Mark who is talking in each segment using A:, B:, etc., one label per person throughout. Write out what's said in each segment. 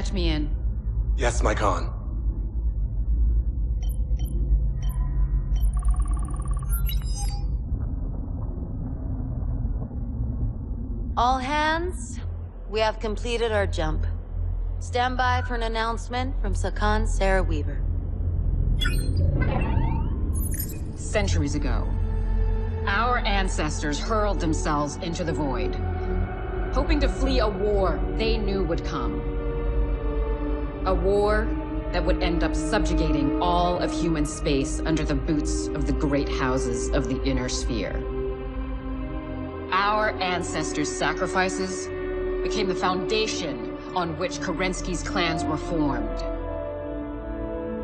A: Patch me in.
B: Yes, my con.
C: All hands, we have completed our jump. Stand by for an announcement from Sakan Sarah Weaver.
A: Centuries ago, our ancestors hurled themselves into the void, hoping to flee a war they knew would come. A war that would end up subjugating all of human space under the boots of the great houses of the inner sphere. Our ancestors' sacrifices became the foundation on which Kerensky's clans were formed.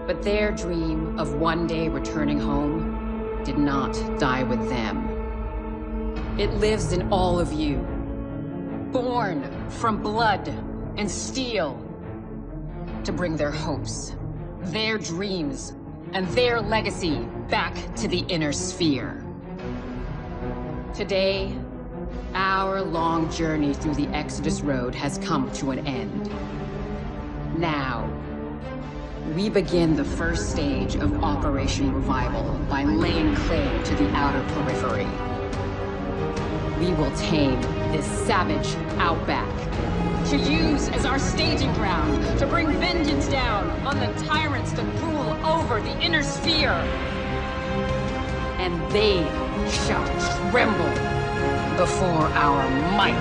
A: But their dream of one day returning home did not die with them. It lives in all of you, born from blood and steel, to bring their hopes, their dreams, and their legacy back to the inner sphere. Today, our long journey through the Exodus Road has come to an end. Now, we begin the first stage of Operation Revival by laying claim to the outer periphery. We will tame this savage outback, to use as our staging ground to bring vengeance down on the tyrants that rule over the inner sphere. And they shall tremble before our might.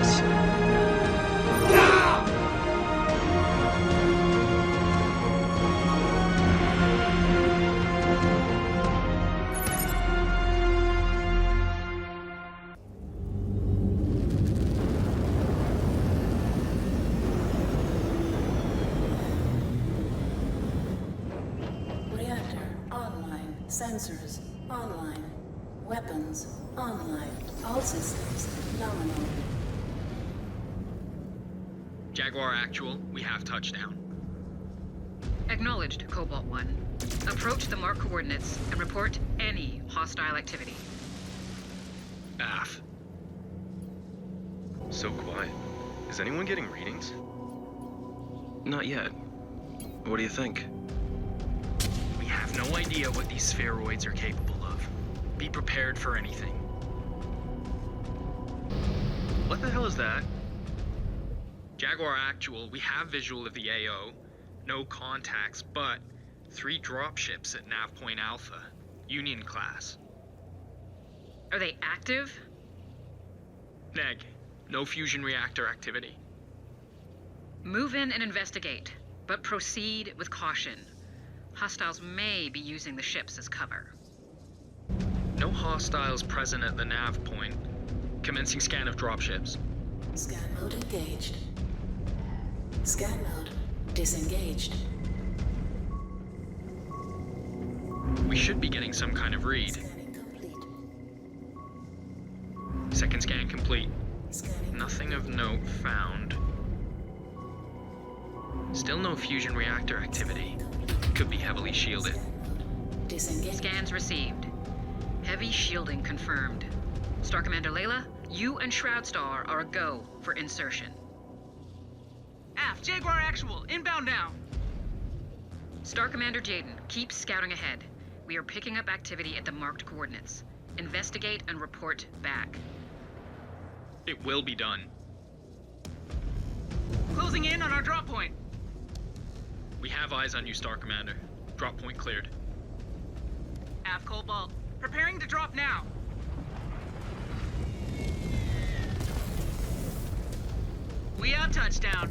D: Reactor online. Sensors online. Weapons online. All systems nominal.
E: Jaguar Actual, we have touchdown.
A: Acknowledged, Cobalt 1. Approach the marked coordinates and report any hostile activity.
E: AF.
F: So quiet. Is anyone getting readings?
G: Not yet. What do you think?
E: We have no idea what these spheroids are capable of. Be prepared for anything.
F: What the hell is that?
E: Jaguar Actual, we have visual of the AO. No contacts, but 3 dropships at Nav Point Alpha. Union class.
A: Are they active?
E: Neg. No fusion reactor activity.
A: Move in and investigate, but proceed with caution. Hostiles may be using the ships as cover.
E: No hostiles present at the nav point. Commencing scan of dropships.
D: Scan mode engaged. Scan mode disengaged.
E: We should be getting some kind of read.
D: Scanning complete.
E: Second scan complete.
D: Scanning.
E: Nothing of note found. Still no fusion reactor activity. Could be heavily shielded.
D: Disengage.
A: Scans received. Heavy shielding confirmed. Star Commander Layla, you and Shroudstar are a go for insertion.
H: Aft, Jaguar Actual, inbound now.
A: Star Commander Jaden, keep scouting ahead. We are picking up activity at the marked coordinates. Investigate and report back.
E: It will be done.
H: Closing in on our drop point.
E: We have eyes on you, Star Commander. Drop point cleared.
H: Aft Cobalt, preparing to drop now. We have touchdown.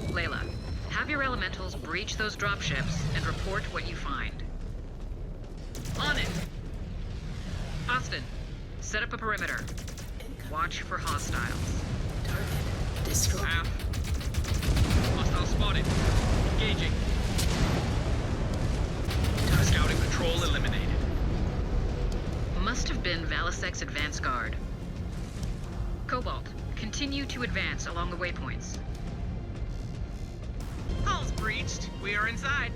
A: Layla, have your elementals breach those dropships and report what you find.
H: On it.
A: Austin, set up a perimeter. Watch for hostiles.
D: Target destroyed.
E: Aft. Hostile spotted. Engaging. Scouting patrol eliminated.
A: Must have been Valisek's advance guard. Cobalt, continue to advance along the waypoints.
H: Hull's breached. We are inside.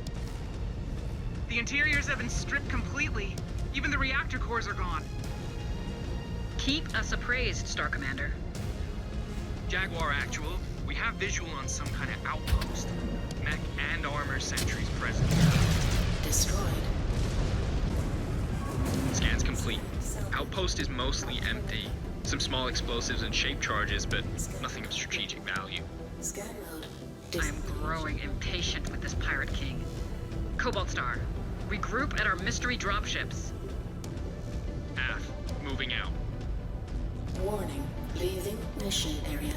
H: The interiors have been stripped completely. Even the reactor cores are gone.
A: Keep us appraised, Star Commander.
E: Jaguar Actual, We have visual on some kind of outpost. Mech and armor sentries present.
D: Destroyed.
E: Scans complete. Outpost is mostly empty. Some small explosives and shape charges, but nothing of strategic value.
D: Scan mode.
A: I am growing impatient with this Pirate King. Cobalt Star, regroup at our mystery dropships.
E: Ath, moving out.
D: Warning. Leaving mission area.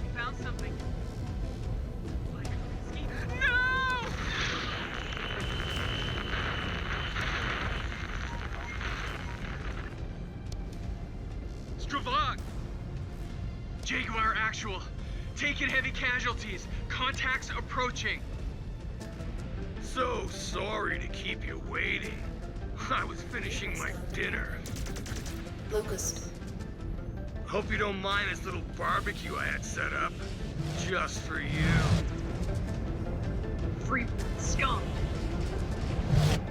H: We found something. No!
E: Stravog!
H: Jaguar actual. Taking heavy casualties. Contacts approaching.
B: So sorry to keep you waiting. I was finishing my dinner.
D: Locust.
B: Hope you don't mind this little barbecue I had set up. Just for you.
A: Free scum.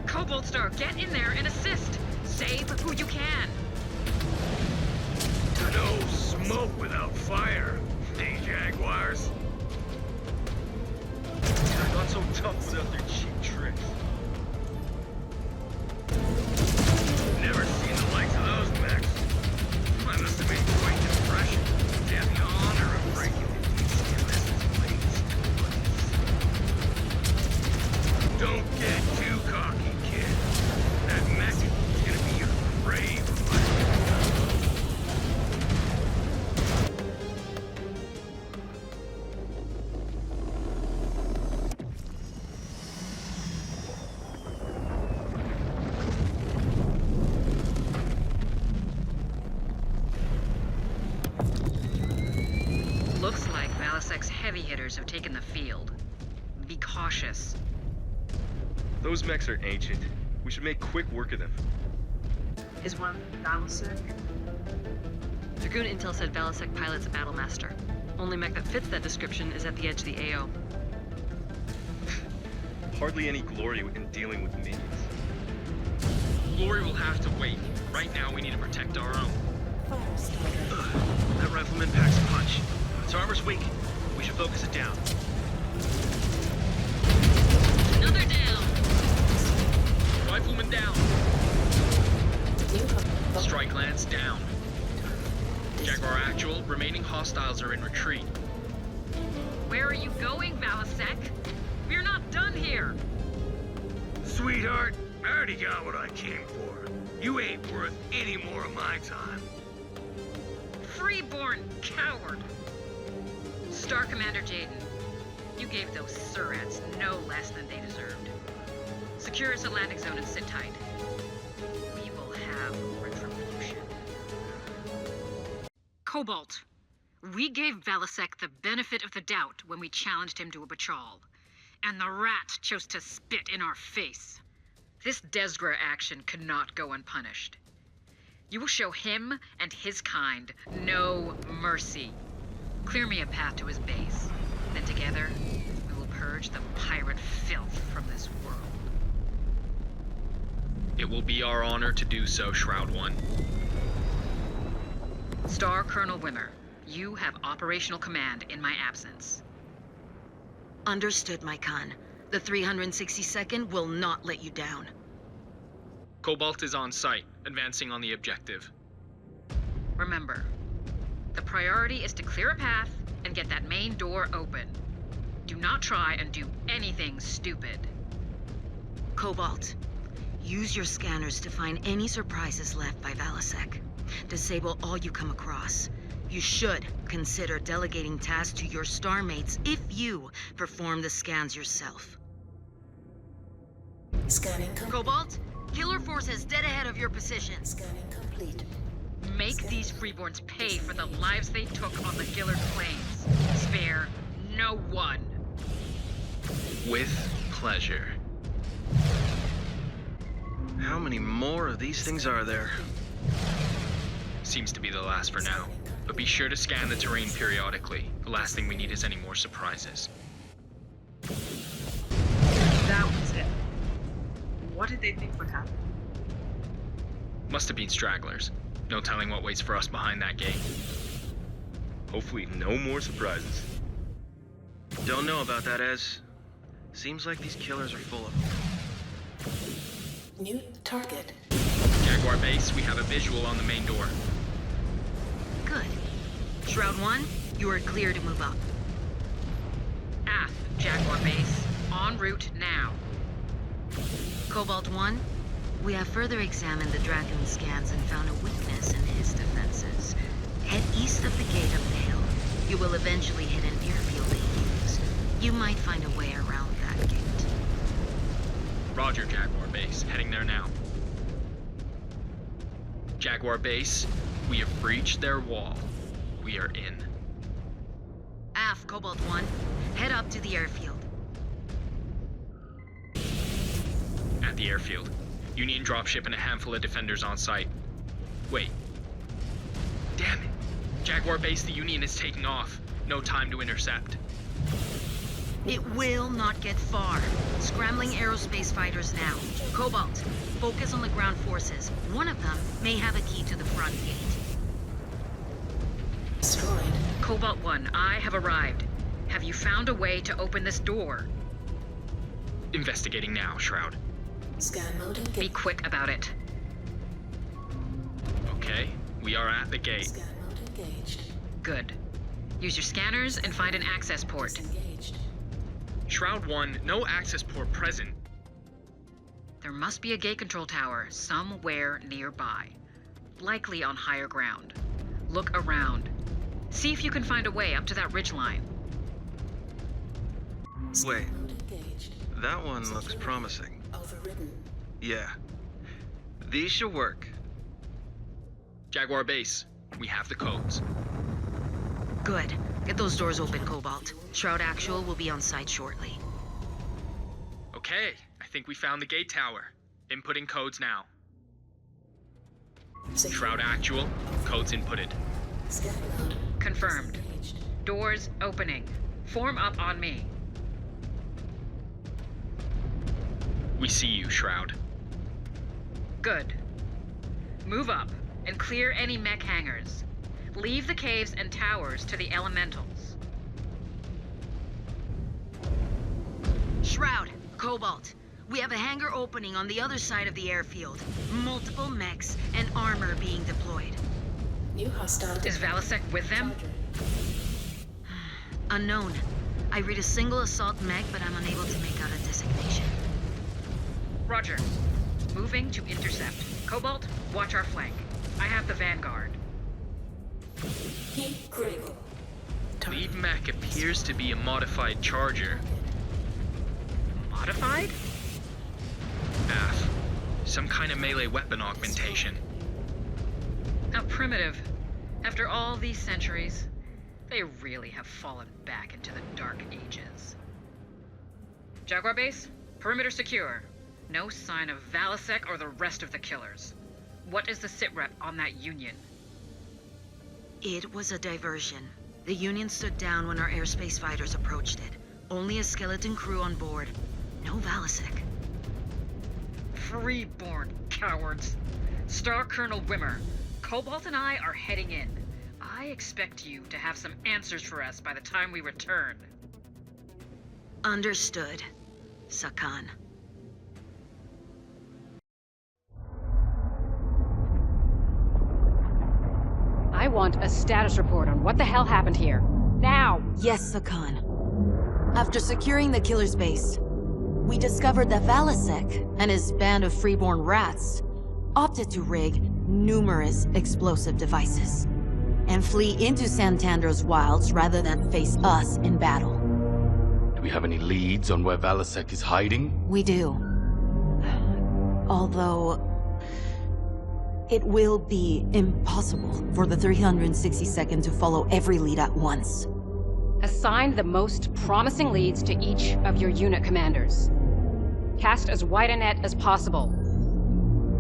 A: Cobalt Star, get in there and assist. Save who you can.
B: No smoke without fire. These Jaguars.
F: They're not so tough without their cheap tricks.
B: Never seen the likes of those mechs. I must have made quite an impression to have the honor of breaking into these plates. Don't get too cocky, kid. That mech is gonna be your grave.
A: Looks like Valisek's heavy hitters have taken the field. Be cautious.
F: Those mechs are ancient. We should make quick work of them.
I: Is one Valisek?
J: Dragoon Intel said Valisek pilot's a battle master. Only mech that fits that description is at the edge of the AO.
F: Hardly any glory in dealing with minions.
E: Glory will have to wait. Right now, we need to protect our own.
D: Fire starter.
G: That rifleman packs a punch. Its armor's weak. We should focus it down.
A: Another down.
E: Rifleman down.
D: New
E: Strike lance down. Jaguar actual, remaining hostiles are in retreat.
A: Where are you going, Valisek? We're not done here.
B: Sweetheart, I already got what I came for. You ain't worth any more of my time.
A: Freeborn coward. Star Commander Jaden, you gave those Surats no less than they deserved. Secure us a landing zone and sit tight. We will have retribution. Cobalt, we gave Valisek the benefit of the doubt when we challenged him to a patrol, and the rat chose to spit in our face. This Desgra action cannot go unpunished. You will show him and his kind no mercy. Clear me a path to his base. Then together, we will purge the pirate filth from this world.
E: It will be our honor to do so, Shroud One.
A: Star Colonel Wimmer, you have operational command in my absence.
J: Understood, my Khan. The 362nd will not let you down.
E: Cobalt is on site, advancing on the objective.
A: Remember, the priority is to clear a path and get that main door open. Do not try and do anything stupid.
J: Cobalt, use your scanners to find any surprises left by Valisek. Disable all you come across. You should consider delegating tasks to your starmates if you perform the scans yourself.
D: Scanning complete.
J: Cobalt, Killer Force is dead ahead of your position.
D: Scanning complete.
A: Make these Freeborns pay for the lives they took on the Gillard Plains. Spare no one.
E: With pleasure.
G: How many more of these things are there?
E: Seems to be the last for now. But be sure to scan the terrain periodically. The last thing we need is any more surprises.
I: That was it. What did they think would happen?
E: Must have been stragglers. No telling what waits for us behind that gate.
F: Hopefully no more surprises.
G: Don't know about that, Ez. Seems like these killers are full of them.
D: New target.
E: Jaguar base, we have a visual on the main door.
J: Good. Shroud 1, you are clear to move up.
H: Aft, Jaguar base. En route now.
J: Cobalt 1, we have further examined the Draken scans and found a weakness in his defenses. Head east of the gate up the hill. You will eventually hit an airfield they use. You might find a way around that gate.
E: Roger, Jaguar base. Heading there now. Jaguar base, we have breached their wall. We are in.
J: Aft, Cobalt 1, head up to the airfield.
E: At the airfield. Union dropship and a handful of defenders on site. Wait. Damn it. Jaguar base, the Union is taking off. No time to intercept.
J: It will not get far. Scrambling aerospace fighters now. Cobalt, focus on the ground forces. One of them may have a key to the front gate.
D: Destroyed.
H: Cobalt 1, I have arrived. Have you found a way to open this door?
E: Investigating now, Shroud.
D: Scan mode
H: Be
D: engaged.
H: quick about it.
E: Okay, we are at the gate.
D: Scan mode engaged.
H: Good. Use your scanners and find an access port.
D: Disengaged.
E: Shroud 1, no access port present.
H: There must be a gate control tower somewhere nearby. Likely on higher ground. Look around. See if you can find a way up to that ridgeline.
D: Scan
G: Wait.
D: mode engaged.
G: That one looks promising.
D: Overridden.
G: Yeah. These should work.
E: Jaguar base, we have the codes.
J: Good. Get those doors open, Cobalt. Shroud Actual will be on site shortly.
E: Okay, I think we found the gate tower. Inputting codes now. Shroud Actual, codes inputted.
D: Scan mode.
H: Confirmed.
D: Disengaged.
H: Doors opening. Form up on me.
E: We see you, Shroud.
H: Good. Move up and clear any mech hangars. Leave the caves and towers to the elementals.
J: Shroud, Cobalt, we have a hangar opening on the other side of the airfield. Multiple mechs and armor being deployed.
D: New hostile.
H: Is Valasek with them?
J: Unknown. I read a single assault mech, but I'm unable to make out a designation.
H: Roger. Moving to intercept. Cobalt, watch our flank. I have the Vanguard.
D: Heat critical.
E: Lead mech appears to be a modified charger.
H: Modified?
E: AF. Some kind of melee weapon augmentation.
H: How primitive. After all these centuries, they really have fallen back into the Dark Ages. Jaguar base, perimeter secure. No sign of Valasek or the rest of the killers. What is the sitrep on that Union?
J: It was a diversion. The Union stood down when our airspace fighters approached it. Only a skeleton crew on board. No Valasek.
H: Freeborn cowards. Star Colonel Wimmer, Cobalt and I are heading in. I expect you to have some answers for us by the time we return.
J: Understood. Sakan.
A: I want a status report on what the hell happened here. Now!
C: Yes, Sakan. After securing the killer's base, we discovered that Valasek and his band of freeborn rats opted to rig numerous explosive devices and flee into Santander's wilds rather than face us in battle.
K: Do we have any leads on where Valasek is hiding?
C: We do. Although it will be impossible for the 362nd to follow every lead at once.
A: Assign the most promising leads to each of your unit commanders. Cast as wide a net as possible.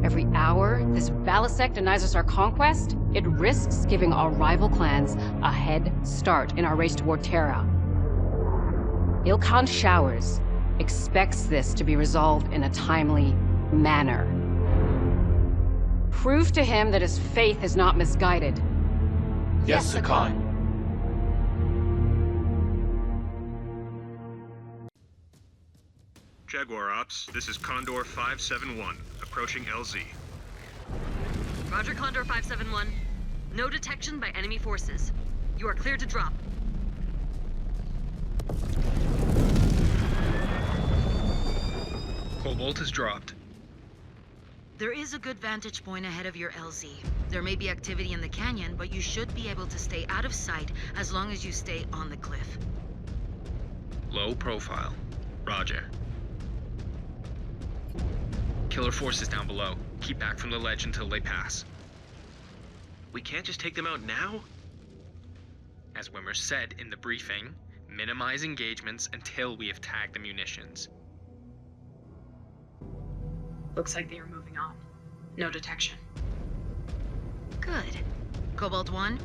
A: Every hour this Valasek denies us our conquest, it risks giving our rival clans a head start in our race toward Terra. Ilkhan Showers expects this to be resolved in a timely manner. Prove to him that his faith is not misguided.
K: Yes, Sakan.
B: Jaguar Ops, this is Condor 571, approaching LZ.
J: Roger, Condor 571. No detection by enemy forces. You are cleared to drop.
E: Cobalt is dropped.
J: There is a good vantage point ahead of your LZ. There may be activity in the canyon, but you should be able to stay out of sight as long as you stay on the cliff.
E: Low profile. Roger. Killer forces down below. Keep back from the ledge until they pass.
G: We can't just take them out now?
E: As Wimmer said in the briefing, minimize engagements until we have tagged the munitions.
I: Looks like they are moving on. No detection.
J: Good. Cobalt 1,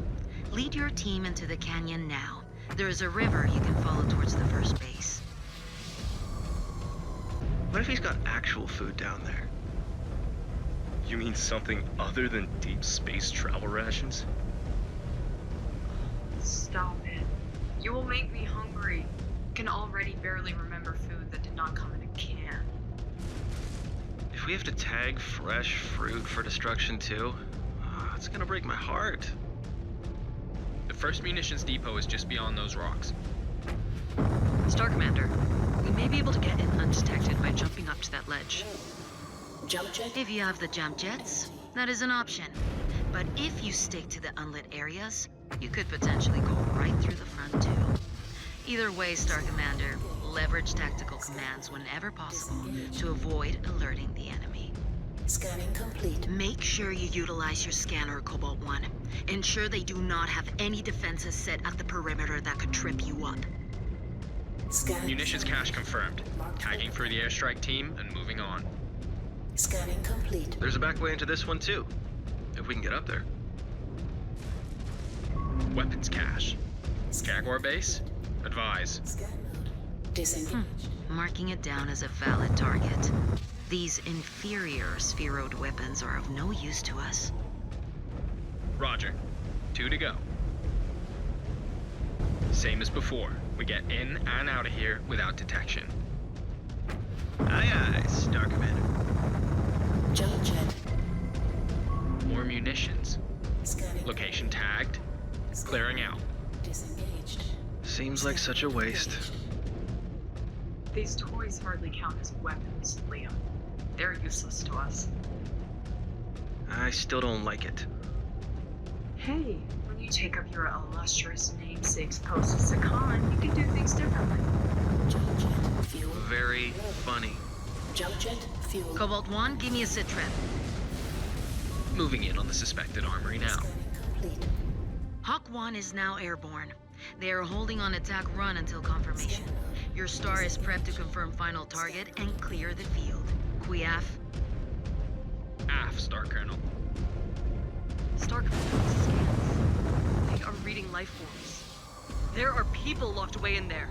J: lead your team into the canyon now. There is a river you can follow towards the first base.
G: What if he's got actual food down there?
F: You mean something other than deep space travel rations?
I: Stop it. You will make me hungry. I can already barely remember food that did not come in a can.
G: If we have to tag fresh fruit for destruction too, it's gonna break my heart.
E: The first munitions depot is just beyond those rocks.
J: Star Commander, we may be able to get in undetected by jumping up to that ledge.
D: Jump jet?
J: If you have the jump jets, that is an option. But if you stick to the unlit areas, you could potentially go right through the front too. Either way, Star Commander, leverage tactical commands whenever possible to avoid alerting the enemy.
D: Scanning complete.
J: Make sure you utilize your scanner, Cobalt 1. Ensure they do not have any defenses set at the perimeter that could trip you up.
D: Scanning.
E: Munitions cache confirmed. Tagging for the airstrike team and moving on.
D: Scanning complete.
G: There's a back way into this one too, if we can get up there.
E: Weapons cache. Jaguar base? Advise.
D: Scan mode. Disengaged.
J: Marking it down as a valid target. These inferior spheroid weapons are of no use to us.
E: Roger. 2 to go. Same as before. We get in and out of here without detection.
G: Aye aye, Star Commander.
D: Jump jet.
E: More munitions.
D: Scanning.
E: Location tagged. Clearing out.
D: Disengaged.
G: Seems like such a waste.
I: These toys hardly count as weapons, Liam. They're useless to us.
G: I still don't like it.
I: Hey, when you take up your illustrious namesake's post as a con, you can do things differently.
D: Jump jet. Fuel.
G: Very funny.
D: Jump jet. Fuel.
J: Cobalt 1, give me a sit rep.
E: Moving in on the suspected armory now.
D: Scanning complete.
J: Hawk 1 is now airborne. They are holding on attack run until confirmation. Your star is prepped to confirm final target and clear the field. Quiaf.
E: Aft, Star Colonel.
L: Star Command scans. They are reading life forms. There are people locked away in there.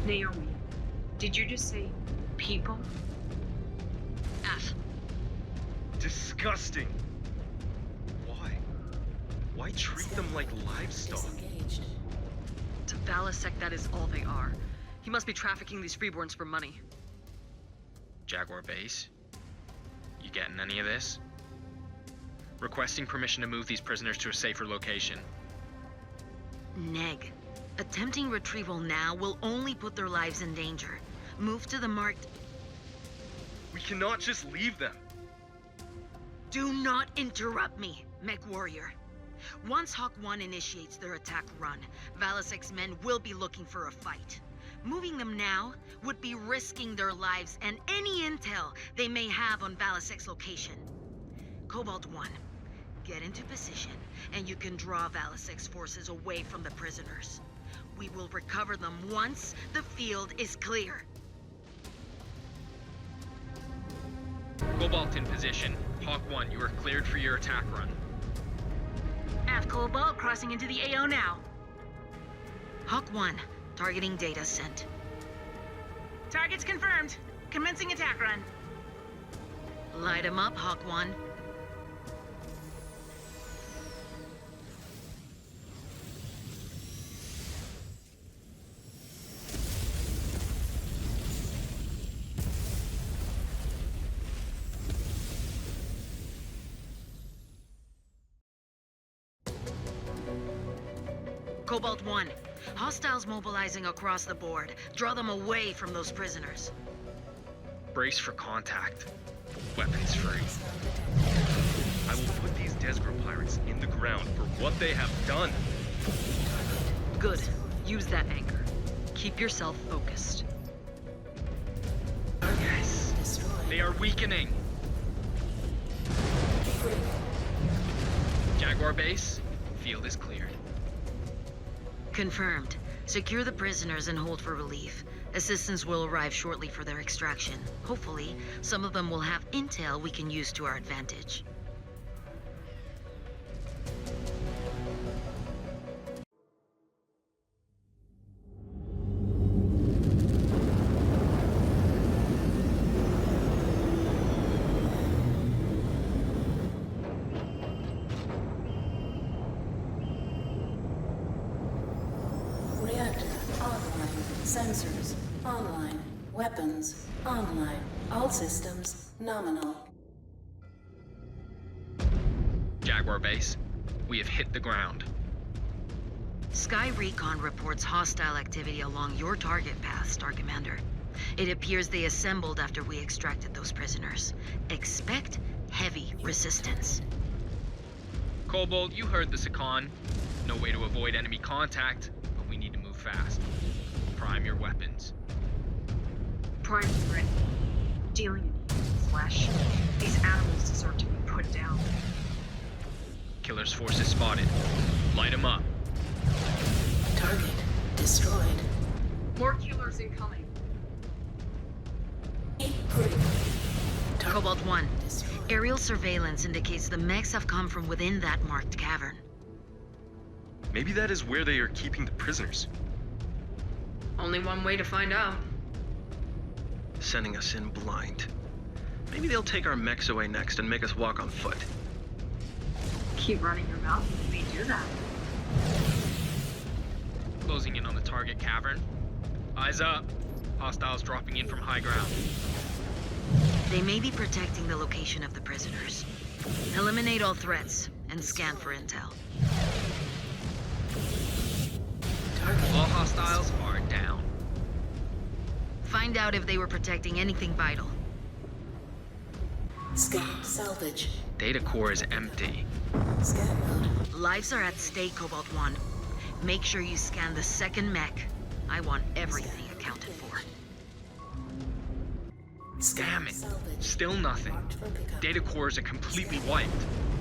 I: Naomi, did you just say people?
L: F.
F: Disgusting. Why treat them like livestock?
D: Disengaged.
L: To Balasek, that is all they are. He must be trafficking these freeborns for money.
E: Jaguar base. You getting any of this? Requesting permission to move these prisoners to a safer location.
J: Neg. Attempting retrieval now will only put their lives in danger. Move to the marked...
F: We cannot just leave them.
J: Do not interrupt me, MechWarrior. Once Hawk 1 initiates their attack run, Valasek's men will be looking for a fight. Moving them now would be risking their lives and any intel they may have on Valasek's location. Cobalt 1, get into position, and you can draw Valasek's forces away from the prisoners. We will recover them once the field is clear.
E: Cobalt in position. Hawk 1, you are cleared for your attack run.
J: Aft Cobalt crossing into the AO now. Hawk 1, targeting data sent. Targets confirmed. Commencing attack run. Light 'em up, Hawk 1. Cobalt 1. Hostiles mobilizing across the board. Draw them away from those prisoners.
E: Brace for contact. Weapons free.
F: I will put these Desgro pirates in the ground for what they have done.
L: Good. Use that anchor. Keep yourself focused.
E: Yes. They are weakening. Jaguar base, field is cleared.
J: Confirmed. Secure the prisoners and hold for relief. Assistance will arrive shortly for their extraction. Hopefully, some of them will have intel we can use to our advantage.
D: Reactor online. Sensors online. Weapons online. All systems nominal.
E: Jaguar base, we have hit the ground.
J: Sky Recon reports hostile activity along your target path, Star Commander. It appears they assembled after we extracted those prisoners. Expect heavy resistance.
E: Cobalt, you heard the Sakan. No way to avoid enemy contact, but we need to move fast. Prime your weapons.
I: Prime is ready. Dealing in human flesh. These animals deserve to be put down.
E: Killer's forces spotted. Light them up.
D: Target destroyed.
I: More killers incoming.
J: Cobalt 1. Aerial surveillance indicates the mechs have come from within that marked cavern.
F: Maybe that is where they are keeping the prisoners.
L: Only one way to find out.
G: Sending us in blind. Maybe they'll take our mechs away next and make us walk on foot.
I: Keep running your mouth and they do that.
E: Closing in on the target cavern. Eyes up. Hostiles dropping in from high ground.
J: They may be protecting the location of the prisoners. Eliminate all threats and scan for intel.
E: All hostiles are down.
J: Find out if they were protecting anything vital.
D: Scan salvage.
E: Data core is empty.
D: Scan mode.
J: Lives are at stake, Cobalt 1. Make sure you scan the second mech. I want everything accounted for.
E: Damn it. Still nothing. Data cores are completely wiped.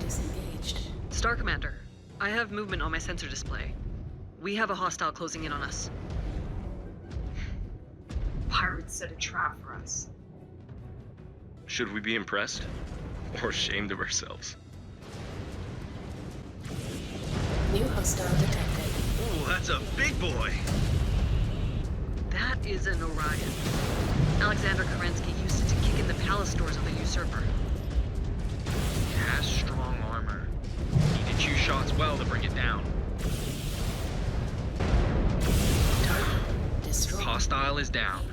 D: Disengaged.
L: Star Commander, I have movement on my sensor display. We have a hostile closing in on us.
I: Pirates set a trap for us.
F: Should we be impressed? Or ashamed of ourselves?
D: New hostile detected.
G: Ooh, that's a big boy!
L: That is an Orion. Alexander Kerensky used it to kick in the palace doors of the usurper.
E: It has strong armor. Need to choose shots well to bring it down.
D: Target destroyed.
E: Hostile is down.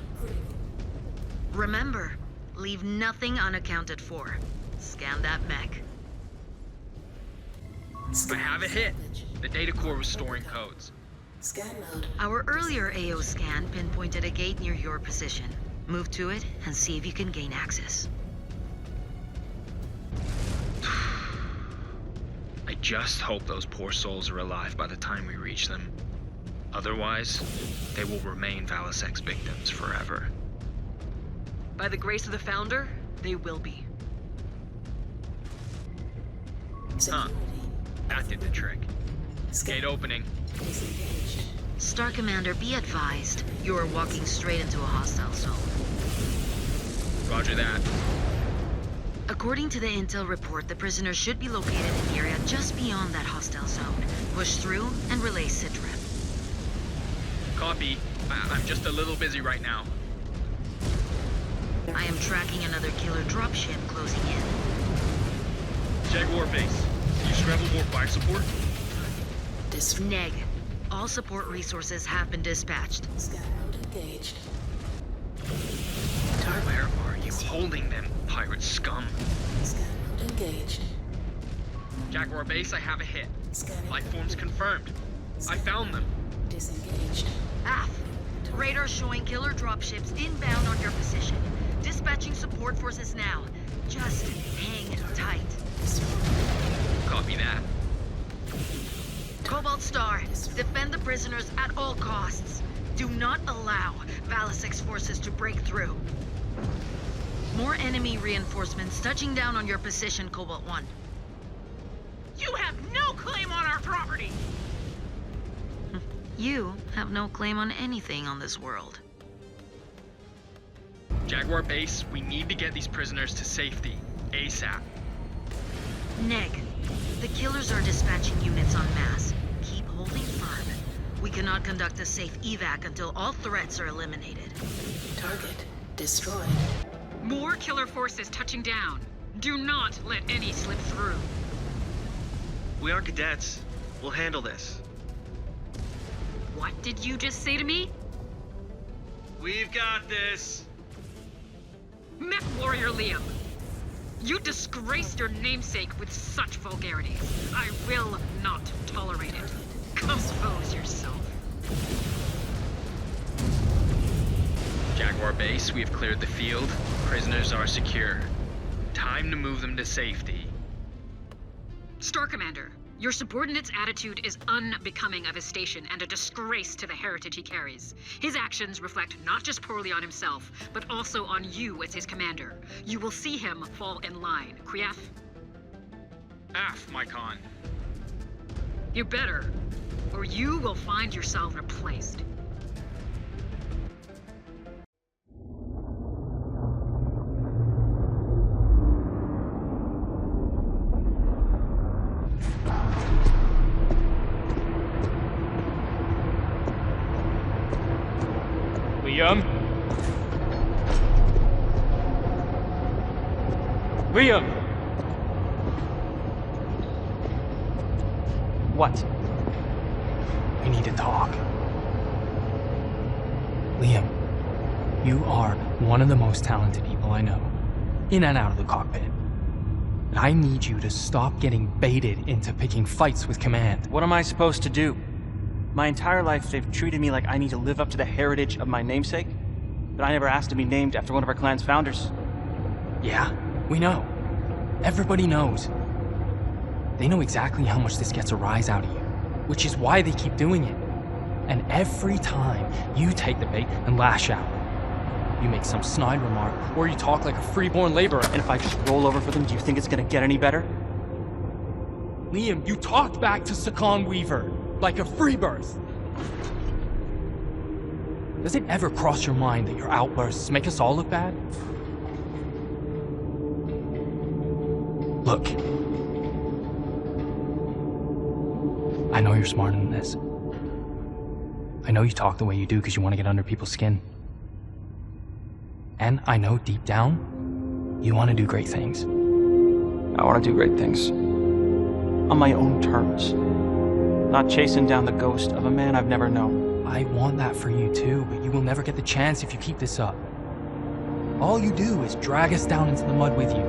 J: Remember, leave nothing unaccounted for. Scan that mech.
E: I have a hit. The data core was storing codes.
D: Scan mode.
J: Our earlier AO scan pinpointed a gate near your position. Move to it and see if you can gain access.
E: I just hope those poor souls are alive by the time we reach them. Otherwise, they will remain Valisek's victims forever.
L: By the grace of the Founder, they will be.
E: Huh. That did the trick.
D: Scan.
E: Gate opening.
D: Disengaged.
J: Star Commander, be advised. You are walking straight into a hostile zone.
E: Roger that.
J: According to the intel report, the prisoners should be located in the area just beyond that hostile zone. Push through and relay sitrep.
E: Copy. I'm just a little busy right now.
J: I am tracking another killer dropship closing in.
F: Jaguar base. Can you scramble more fire support?
J: Neg. All support resources have been dispatched.
D: Scan mode engaged.
E: Where are you holding them, pirate scum?
D: Scan mode engaged.
E: Jaguar base, I have a hit.
D: Scanning.
E: Life forms confirmed. I found them.
D: Disengaged.
J: Radar showing killer dropships inbound on your position. Dispatching support forces now. Just hang tight.
E: Copy that.
J: Cobalt Star, defend the prisoners at all costs. Do not allow Valisek's forces to break through. More enemy reinforcements touching down on your position, Cobalt 1.
L: You have no claim on our property!
J: You have no claim on anything on this world.
E: Jaguar base, we need to get these prisoners to safety. ASAP.
J: Neg, the killers are dispatching units en masse. Keep holding firm. We cannot conduct a safe evac until all threats are eliminated.
D: Target destroyed.
H: More killer forces touching down. Do not let any slip through.
G: We are cadets. We'll handle this.
H: What did you just say to me?
G: We've got this.
H: MechWarrior Liam. You disgraced your namesake with such vulgarity. I will not tolerate it. Compose yourself.
E: Jaguar base, we have cleared the field. Prisoners are secure. Time to move them to safety.
H: Star Commander, your subordinate's attitude is unbecoming of his station and a disgrace to the heritage he carries. His actions reflect not just poorly on himself, but also on you as his commander. You will see him fall in line. Kriaf?
E: Af, my con.
H: You better, or you will find yourself replaced.
M: Liam! What? We need to talk. Liam, you are one of the most talented people I know, in and out of the cockpit. And I need you to stop getting baited into picking fights with command.
N: What am I supposed to do? My entire life they've treated me like I need to live up to the heritage of my namesake, but I never asked to be named after one of our clan's founders.
M: Yeah, we know. Everybody knows. They know exactly how much this gets a rise out of you, which is why they keep doing it. And every time you take the bait and lash out, you make some snide remark, or you talk like a freeborn laborer.
N: And if I just roll over for them, do you think it's gonna get any better?
M: Liam, you talked back to Sakan Weaver like a free birth. Does it ever cross your mind that your outbursts make us all look bad? Look. I know you're smarter than this. I know you talk the way you do because you want to get under people's skin. And I know deep down, you want to do great things.
N: I want to do great things. On my own terms. Not chasing down the ghost of a man I've never known.
M: I want that for you too, but you will never get the chance if you keep this up. All you do is drag us down into the mud with you.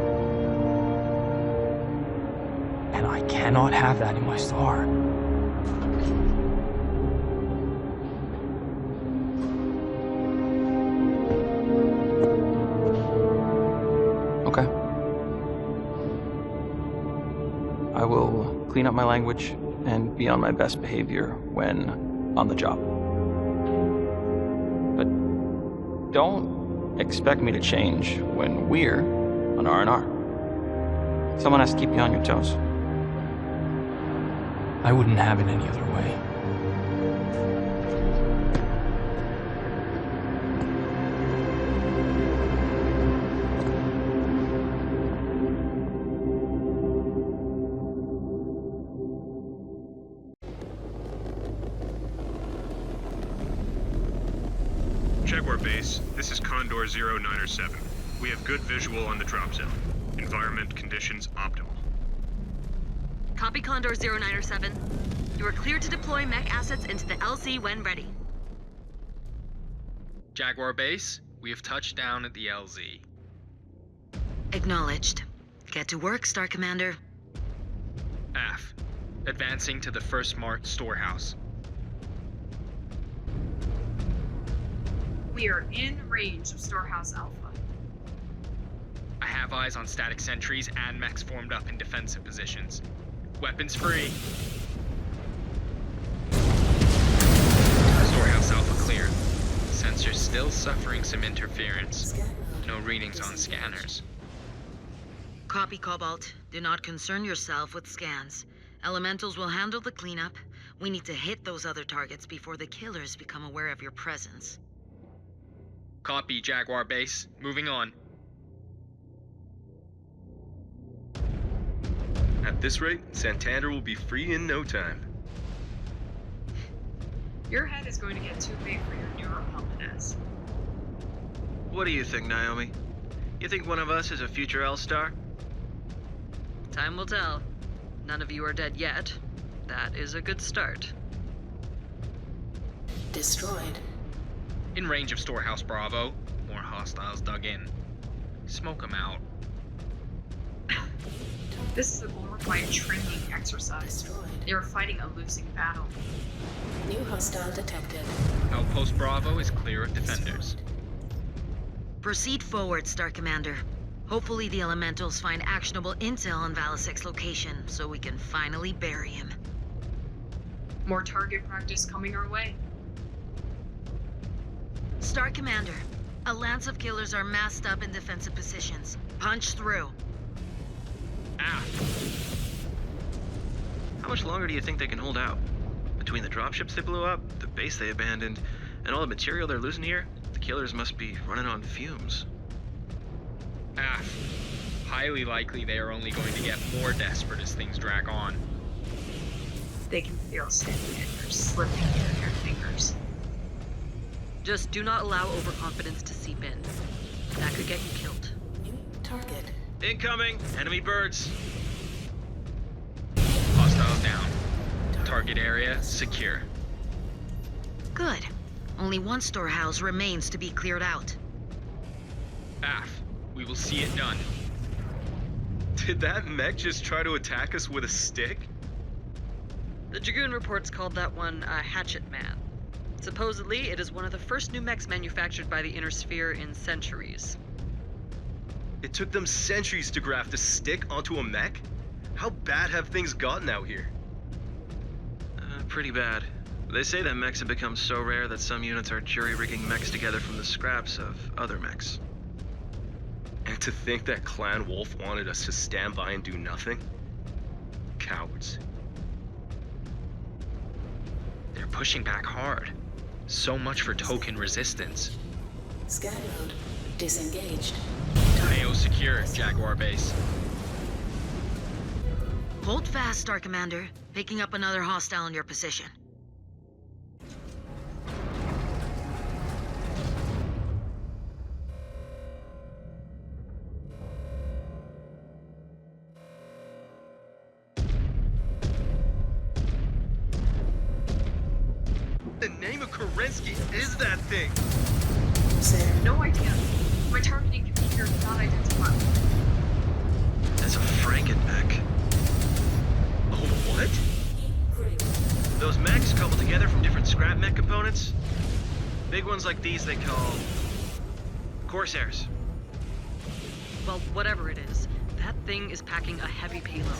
M: And I cannot have that in my star.
N: Okay. I will clean up my language and be on my best behavior when on the job. But don't expect me to change when we're on R&R. Someone has to keep you on your toes.
M: I wouldn't have it any other way.
O: Jaguar base, this is Condor 0907. We have good visual on the drop zone. Environment conditions optimal.
L: Copy Condor 0907. You are cleared to deploy mech assets into the LZ when ready.
E: Jaguar base, we have touched down at the LZ.
J: Acknowledged. Get to work, Star Commander.
E: AF, advancing to the first Mart storehouse.
I: We are in range of Storehouse Alpha.
E: I have eyes on static sentries and mechs formed up in defensive positions. Weapons free. Storehouse Alpha clear. Sensors still suffering some interference. No readings on scanners.
J: Copy, Cobalt. Do not concern yourself with scans. Elementals will handle the cleanup. We need to hit those other targets before the killers become aware of your presence.
E: Copy, Jaguar base. Moving on.
F: At this rate, Santander will be free in no time.
I: Your head is going to get too big for your new opponents.
G: What do you think, Naomi? You think one of us is a future L-Star?
L: Time will tell. None of you are dead yet. That is a good start.
D: Destroyed.
E: In range of Storehouse Bravo. More hostiles dug in. Smoke them out.
I: This is a glorified training exercise.
D: Destroyed.
I: They are fighting a losing battle.
D: New hostile detected.
E: Outpost Bravo is clear of defenders.
J: Proceed forward, Star Commander. Hopefully the Elementals find actionable intel on Valisek's location, so we can finally bury him.
I: More target practice coming our way.
J: Star Commander, a lance of killers are massed up in defensive positions. Punch through.
G: How much longer do you think they can hold out? Between the dropships they blew up, the base they abandoned, and all the material they're losing here, the killers must be running on fumes.
E: Highly likely they are only going to get more desperate as things drag on.
I: They can feel Santander slipping through their fingers.
L: Just do not allow overconfidence to seep in. That could get you killed.
D: New target.
G: Incoming! Enemy birds!
E: Hostiles down. Target area secure.
J: Good. Only one storehouse remains to be cleared out.
E: We will see it done.
F: Did that mech just try to attack us with a stick?
L: The Dragoon reports called that one a Hatchet Man. Supposedly, it is one of the first new mechs manufactured by the Inner Sphere in centuries.
F: It took them centuries to graft a stick onto a mech? How bad have things gotten out here?
G: Pretty bad. They say that mechs have become so rare that some units are jury-rigging mechs together from the scraps of other mechs.
F: And to think that Clan Wolf wanted us to stand by and do nothing? Cowards.
E: They're pushing back hard. So much for token resistance.
D: Scan mode disengaged.
E: AO secure, Jaguar base.
J: Hold fast, Star Commander. Picking up another hostile in your position.
F: The name of Kerensky is that thing!
I: Sir, no idea. My targeting computer cannot identify.
G: That's a Franken-mech.
F: Oh, what?
G: Those mechs cobbled together from different scrap mech components? Big ones like these they call... Corsairs.
L: Well, whatever it is, that thing is packing a heavy payload.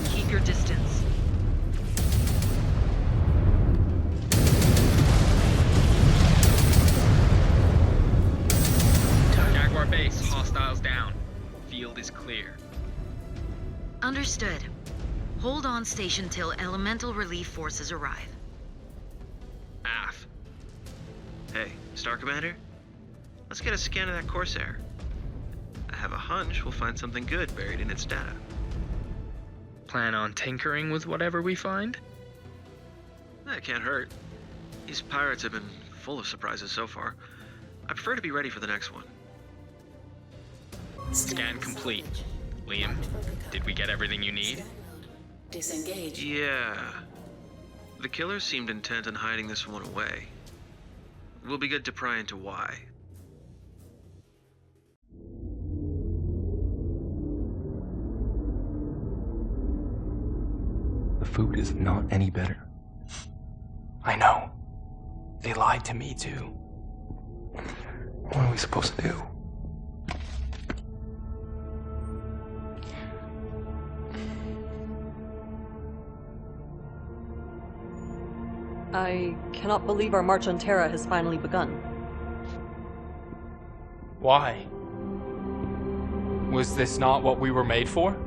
L: Keep your distance.
E: Jaguar base, hostiles down. Field is clear.
J: Understood. Hold on station till elemental relief forces arrive.
G: Hey, Star Commander? Let's get a scan of that Corsair. I have a hunch we'll find something good buried in its data.
E: Plan on tinkering with whatever we find?
G: That can't hurt. These pirates have been full of surprises so far. I prefer to be ready for the next one.
E: Scan complete. Liam, did we get everything you need?
D: Disengage.
G: Yeah. The killers seemed intent on hiding this one away. We'll be good to pry into why.
M: The food is not any better. I know. They lied to me too. What are we supposed to do?
P: I cannot believe our march on Terra has finally begun.
M: Why? Was this not what we were made for?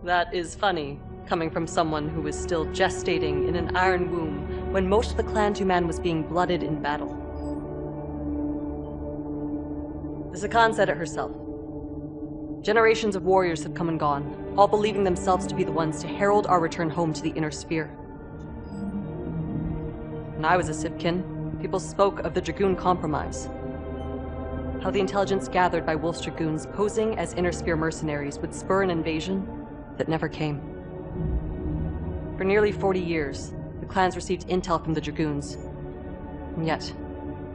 P: That is funny, coming from someone who was still gestating in an iron womb when most of the Clan Tuman was being blooded in battle. The Sakan said it herself. Generations of warriors have come and gone, all believing themselves to be the ones to herald our return home to the Inner Sphere. When I was a Sipkin, people spoke of the Dragoon Compromise. How the intelligence gathered by Wolf's Dragoons posing as Inner Sphere mercenaries would spur an invasion that never came. For nearly 40 years, the clans received intel from the Dragoons. And yet,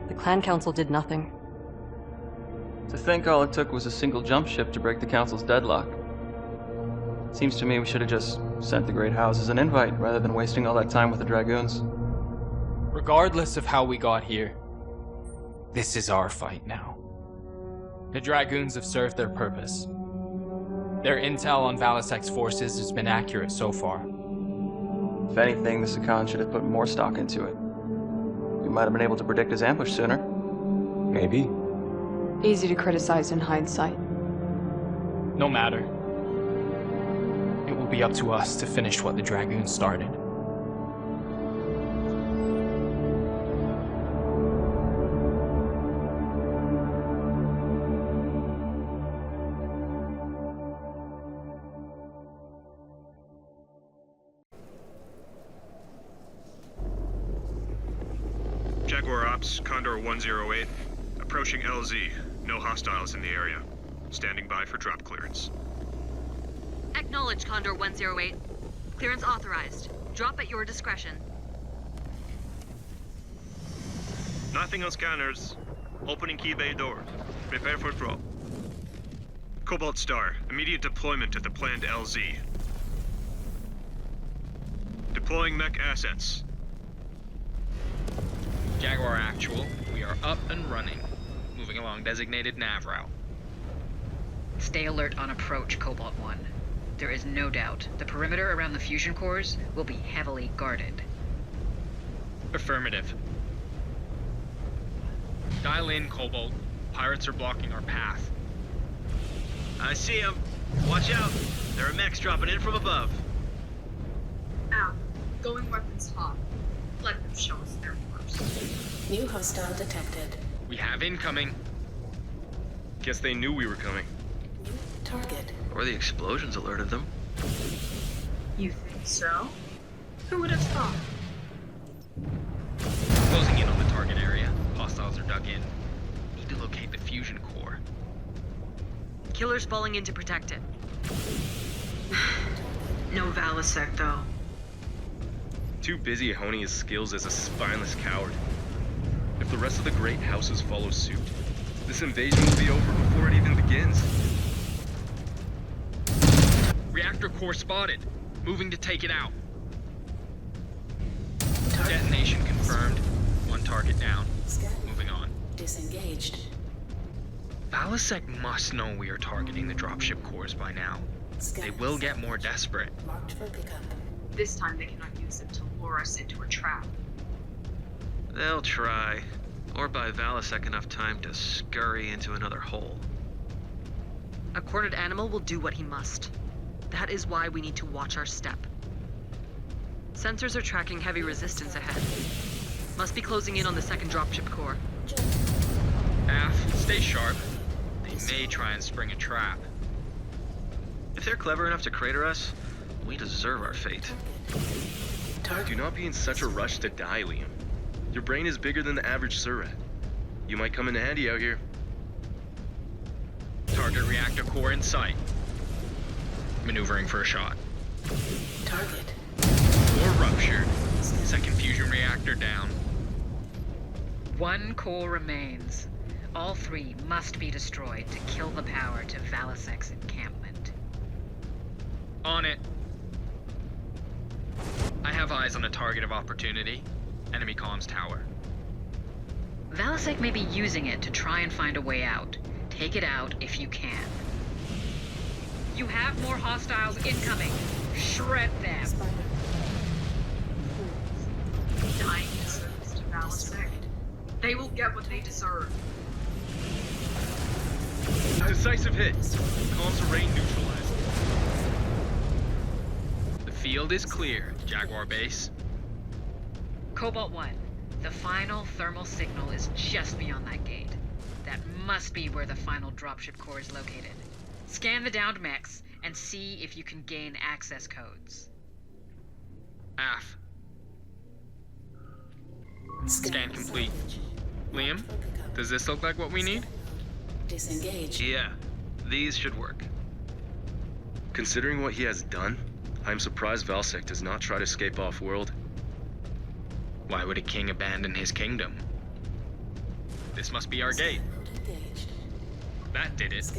P: the Clan Council did nothing.
N: To think all it took was a single jump ship to break the Council's deadlock. Seems to me we should have just sent the Great Houses an invite rather than wasting all that time with the Dragoons.
M: Regardless of how we got here, this is our fight now. The Dragoons have served their purpose. Their intel on Valisek's forces has been accurate so far.
N: If anything, the Sakan should have put more stock into it. We might have been able to predict his ambush sooner.
M: Maybe.
Q: Easy to criticize in hindsight.
M: No matter. It will be up to us to finish what the Dragoons started.
O: Jaguar Ops, Condor 108. Approaching LZ. No hostiles in the area. Standing by for drop clearance.
J: Acknowledge, Condor 108. Clearance authorized. Drop at your discretion.
B: Nothing on scanners. Opening key bay door. Prepare for drop.
O: Cobalt Star, immediate deployment to the planned LZ. Deploying mech assets.
E: Jaguar Actual, we are up and running. Moving along designated nav route.
H: Stay alert on approach, Cobalt 1. There is no doubt the perimeter around the fusion cores will be heavily guarded.
E: Affirmative. Dial in, Cobalt. Pirates are blocking our path.
G: I see them. Watch out. There are mechs dropping in from above.
I: Out. Going weapons hot. Let them show us their worst.
D: New hostile detected.
E: We have incoming.
F: Guess they knew we were coming.
D: New target.
G: Or the explosions alerted them.
I: You think so? Who would have thought?
E: Closing in on the target area. Hostiles are dug in. Need to locate the fusion core.
J: Killers falling in to protect it.
I: No Valisek, though.
F: Too busy honing his skills as a spineless coward. If the rest of the great houses follow suit, this invasion will be over before it even begins.
E: Reactor core spotted. Moving to take it out. Detonation confirmed. One target down. Moving on.
D: Disengaged.
E: Valisek must know we are targeting the dropship cores by now. They will get more desperate.
D: Marked for pickup.
I: This time they cannot use it to lure us into a trap.
G: They'll try. Or buy Valisek enough time to scurry into another hole.
L: A cornered animal will do what he must. That is why we need to watch our step. Sensors are tracking heavy resistance ahead. Must be closing in on the second dropship core.
E: Af, stay sharp. They may try and spring a trap.
G: If they're clever enough to crater us, we deserve our fate.
F: Do not be in such a rush to die, Liam. Your brain is bigger than the average Surat. You might come in handy out here.
E: Target reactor core in sight. Maneuvering for a shot.
D: Target.
E: Core ruptured. Second fusion reactor down.
H: One core remains. All three must be destroyed to kill the power to Valisek's encampment.
E: On it. I have eyes on a target of opportunity. Enemy comms tower.
H: Valasek may be using it to try and find a way out. Take it out if you can. You have more hostiles incoming. Shred them.
I: Kindness to Valasek. They will get what they deserve.
F: Decisive hit. Comms array neutralized.
E: The field is clear, Jaguar base.
H: Cobalt 1, the final thermal signal is just beyond that gate. That must be where the final dropship core is located. Scan the downed mechs and see if you can gain access codes.
E: AF. Scan complete. Liam, does this look like what we need?
D: Disengage.
G: Yeah, these should work.
F: Considering what he has done, I'm surprised Valasek does not try to escape off-world.
E: Why would a king abandon his kingdom? This must be our gate. That did it.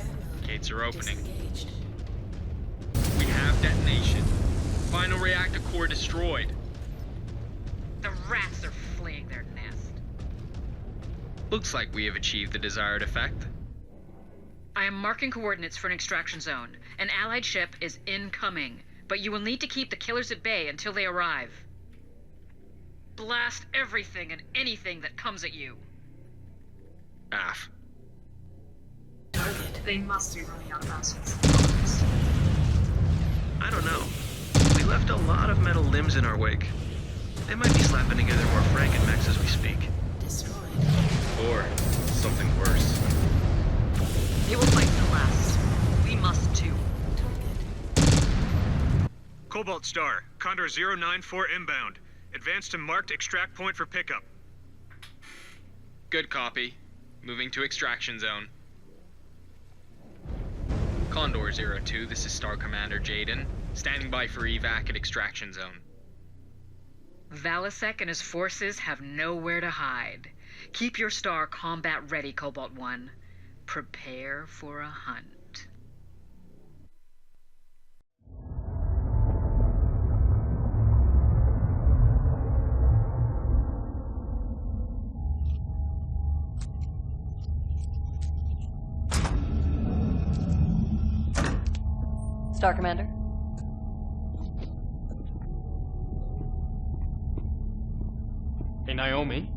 E: Gates are opening. We have detonation. Final reactor core destroyed.
H: The rats are fleeing their nest.
E: Looks like we have achieved the desired effect.
H: I am marking coordinates for an extraction zone. An allied ship is incoming, but you will need to keep the killers at bay until they arrive. Blast everything and anything that comes at you.
E: AF.
I: They must be running out of assets.
G: I don't know. We left a lot of metal limbs in our wake. They might be slapping together more Frankenmechs as we speak.
F: Or something worse.
L: They will fight to the last. We must too.
O: Cobalt Star, Condor 094 inbound. Advance to marked extract point for pickup.
E: Good copy. Moving to extraction zone. Condor 02, this is Star Commander Jaden. Standing by for evac at extraction zone.
H: Valasek and his forces have nowhere to hide. Keep your star combat ready, Cobalt 1. Prepare for a hunt.
P: Star Commander?
M: Hey, Naomi.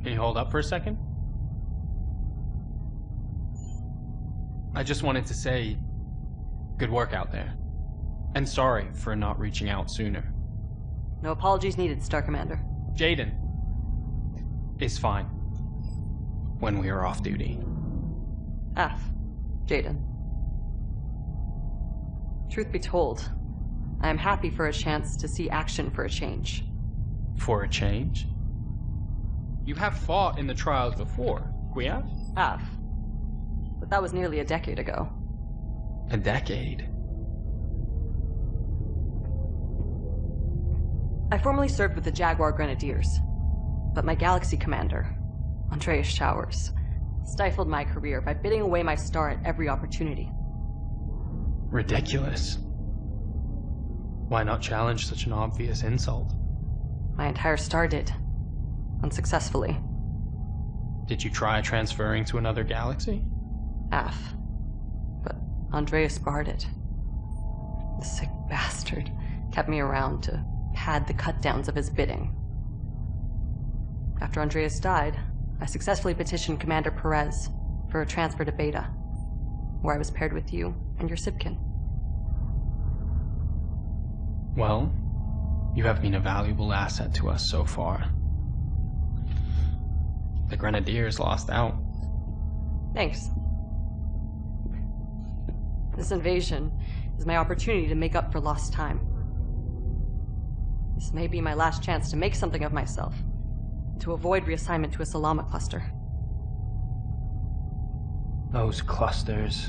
M: Can you hold up for a second? I just wanted to say, good work out there. And sorry for not reaching out sooner.
P: No apologies needed, Star Commander.
M: Jaden is fine when we are off duty.
P: Jaden. Truth be told, I am happy for a chance to see action for a change.
M: For a change? You have fought in the trials before, Quia?
P: But that was nearly a decade ago.
M: A decade?
P: I formerly served with the Jaguar Grenadiers, but my Galaxy commander, Andreas Showers, stifled my career by bidding away my star at every opportunity.
M: Ridiculous. Why not challenge such an obvious insult?
P: My entire star did. Unsuccessfully.
M: Did you try transferring to another galaxy?
P: But Andreas barred it. The sick bastard kept me around to pad the cut-downs of his bidding. After Andreas died, I successfully petitioned Commander Perez for a transfer to Beta, where I was paired with you and your Sibkin.
M: Well, you have been a valuable asset to us so far. The Grenadiers lost out.
P: Thanks. This invasion is my opportunity to make up for lost time. This may be my last chance to make something of myself, to avoid reassignment to a Salama cluster.
M: Those clusters,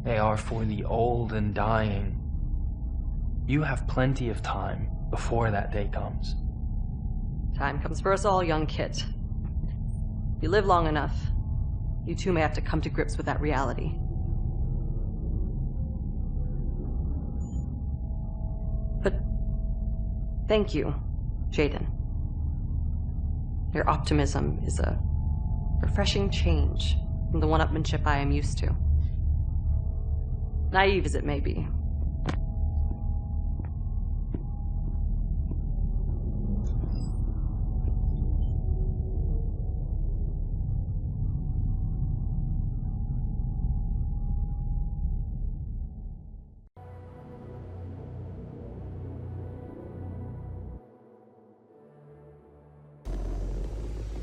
M: they are for the old and dying. You have plenty of time before that day comes.
P: Time comes for us all, young Kit. If you live long enough, you too may have to come to grips with that reality. But thank you, Jaden. Your optimism is a refreshing change from the one-upmanship I am used to. Naive as it may be.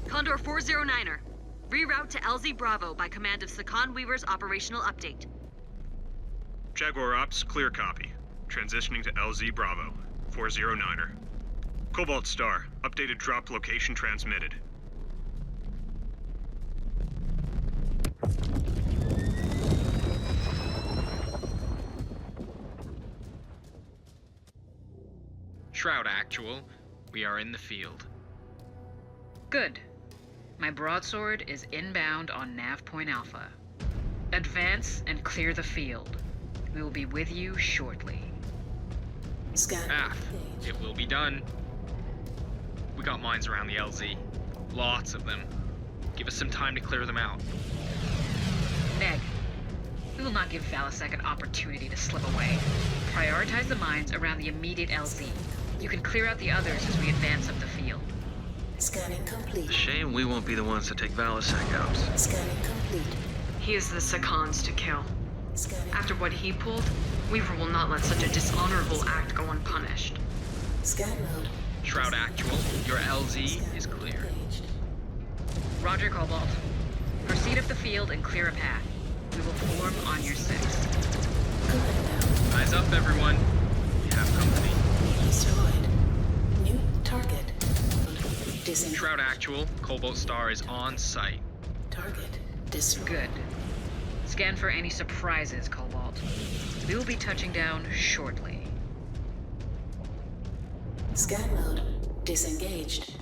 L: Condor 409er. Reroute to LZ Bravo by command of Sakan Weaver's operational update.
O: Jaguar Ops, clear copy. Transitioning to LZ Bravo, 409er. Cobalt Star, updated drop location transmitted.
E: Shroud Actual, we are in the field.
H: Good. My broadsword is inbound on Nav Point Alpha. Advance and clear the field. We will be with you shortly.
E: It will be done. We got mines around the LZ. Lots of them. Give us some time to clear them out.
H: Neg, we will not give Valasek an opportunity to slip away. Prioritize the mines around the immediate LZ. You can clear out the others as we advance up the field.
D: Scanning complete.
G: Shame we won't be the ones to take Valasek out.
D: Scanning complete.
I: He is the Sakans to kill. After what he pulled, Weaver will not let such a dishonorable act go unpunished.
D: Scan mode.
E: Shroud Actual, your LZ is clear.
H: Roger, Cobalt. Proceed up the field and clear a path. We will form on your 6.
E: Eyes up, everyone. We have company.
D: Destroyed. New target.
E: Shroud Actual, Cobalt Star is on site.
D: Target destroyed.
H: Good. Scan for any surprises, Cobalt. We will be touching down shortly.
D: Scan mode disengaged.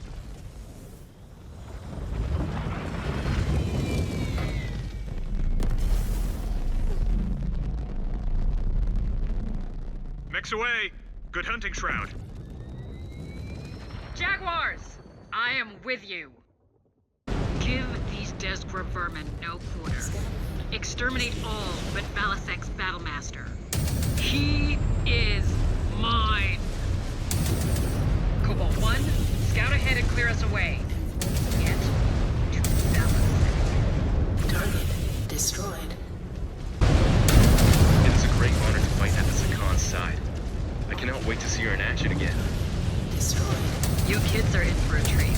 O: Mechs away! Good hunting, Shroud.
H: Jaguars! I am with you. Give these Desgra vermin no quarter. Exterminate all but Valasek's Battlemaster. He is mine. Cobalt 1, scout ahead and clear us away. Get to Valasek.
D: Target destroyed.
F: It is a great honor to fight at the Sakan's side. I cannot wait to see her in action again.
D: Destroyed.
L: You kids are in for a treat.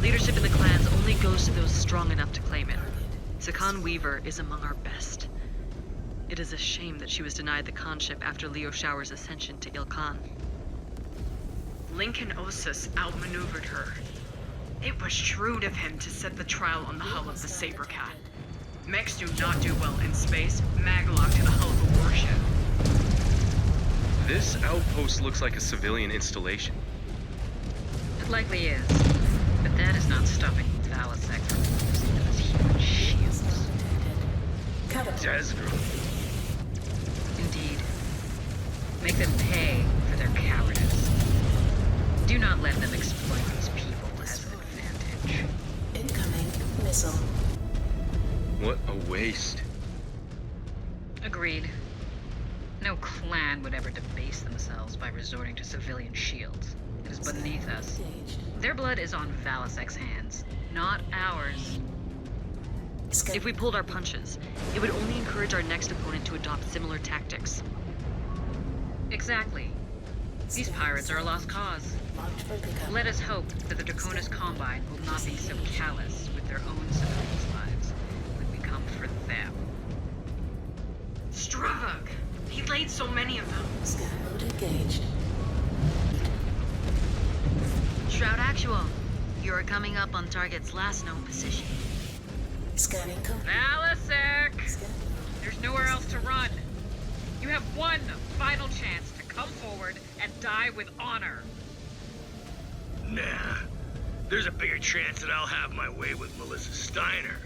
L: Leadership in the clans only goes to those strong enough to claim it. Sakan Weaver is among our best. It is a shame that she was denied the khanship after Leo Shower's ascension to Ilkhan.
I: Lincoln Osus outmaneuvered her. It was shrewd of him to set the trial on the hull of the Sabercat. Mechs do not do well in space. Maglock to the hull of a warship.
F: This outpost looks like a civilian installation.
H: It likely is, but that is not stopping Valasek from using those human shields.
F: Desgra.
H: Indeed. Make them pay for their cowardice. Do not let them exploit these people as an advantage.
D: Incoming missile.
F: What a waste.
H: Agreed. No clan would ever debase themselves by resorting to civilian shields. It is beneath us. Their blood is on Valasek's hands, not ours.
L: If we pulled our punches, it would only encourage our next opponent to adopt similar tactics.
H: Exactly. These pirates are a lost cause. Let us hope that the Draconis Combine will not be so callous with their own civilians' lives when we come for them.
I: Stravug! He laid so many of them.
D: Scan mode engaged.
J: Shroud Actual, you are coming up on target's last known position.
D: Scanning complete.
H: Valasek! There's nowhere else to run. You have one final chance to come forward and die with honor.
B: Nah. There's a bigger chance that I'll have my way with Melissa Steiner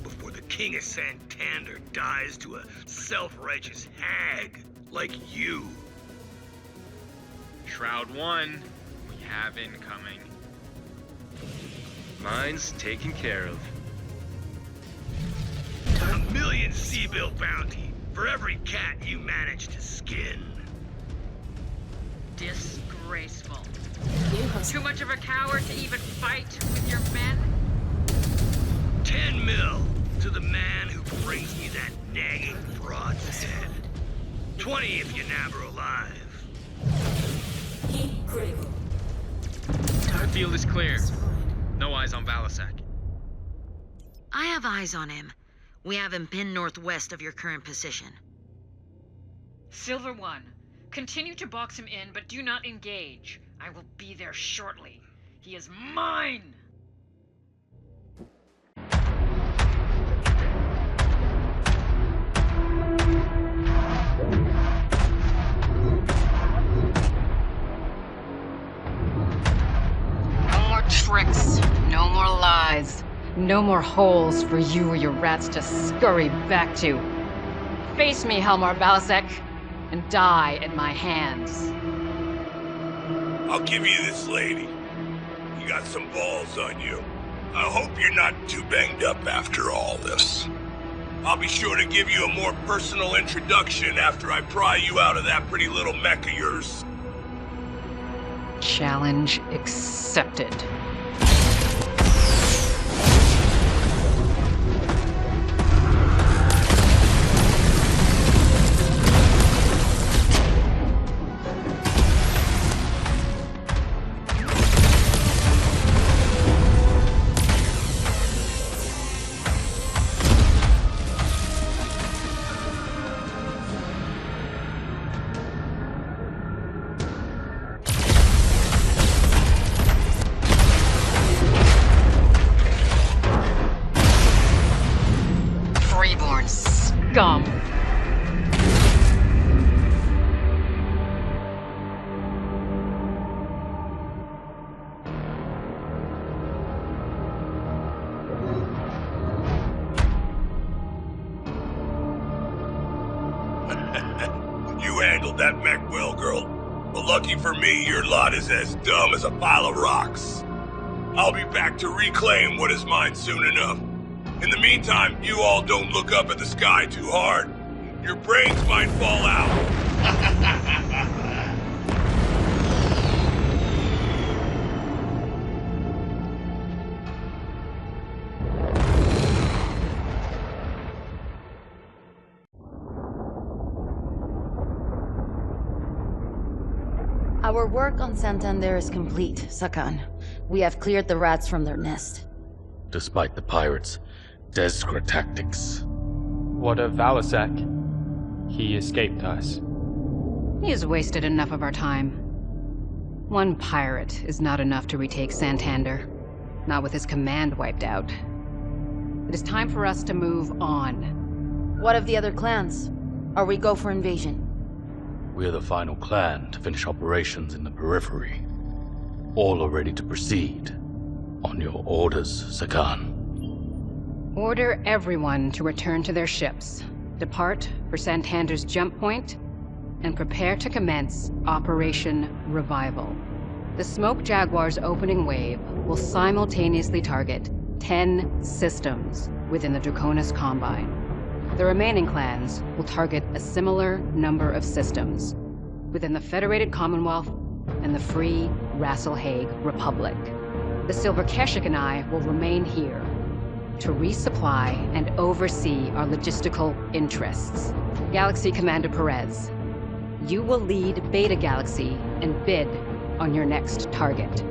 B: before the King of Santander dies to a self-righteous hag like you.
E: Shroud 1, we have incoming.
F: Mine's taken care of.
B: $1 million C-bill bounty for every cat you manage to skin.
H: Disgraceful.
D: New host.
H: Too much of a coward to even fight with your men?
B: 10 mil to the man who brings me that nagging broad's head. 20 if you nab her alive.
D: Heat critical.
E: The field is clear. No eyes on Valasek.
J: I have eyes on him. We have him pinned northwest of your current position.
H: Silver One, continue to box him in, but do not engage. I will be there shortly. He is mine!
A: No more tricks, no more lies, no more holes for you or your rats to scurry back to. Face me, Helmar Valasek, and die at my hands.
B: I'll give you this lady. You got some balls on you. I hope you're not too banged up after all this. I'll be sure to give you a more personal introduction after I pry you out of that pretty little mech of yours.
A: Challenge accepted. Freeborn scum.
B: You handled that mech well, girl. But lucky for me, your lot is as dumb as a pile of rocks. I'll be back to reclaim what is mine soon enough. In the meantime, you all don't look up at the sky too hard. Your brains might fall out.
C: Our work on Santander is complete, Sakan. We have cleared the rats from their nest.
K: Despite the pirates' desperate tactics.
M: What of Valasek? He escaped us.
A: He has wasted enough of our time. One pirate is not enough to retake Santander. Not with his command wiped out. It is time for us to move on.
C: What of the other clans? Are we go for invasion?
K: We're the final clan to finish operations in the periphery. All are ready to proceed. On your orders, Sakan.
A: Order everyone to return to their ships, depart for Santander's jump point, and prepare to commence Operation Revival. The Smoke Jaguar's opening wave will simultaneously target 10 systems within the Draconis Combine. The remaining clans will target a similar number of systems within the Federated Commonwealth and the Free Rasselhague Republic. The Silver Keshik and I will remain here to resupply and oversee our logistical interests. Galaxy Commander Perez, you will lead Beta Galaxy and bid on your next target.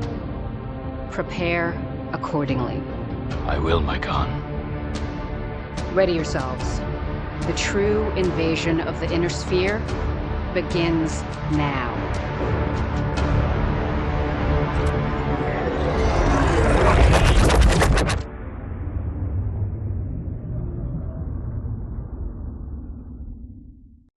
A: Prepare accordingly.
K: I will, my Khan.
A: Ready yourselves. The true invasion of the Inner Sphere begins now.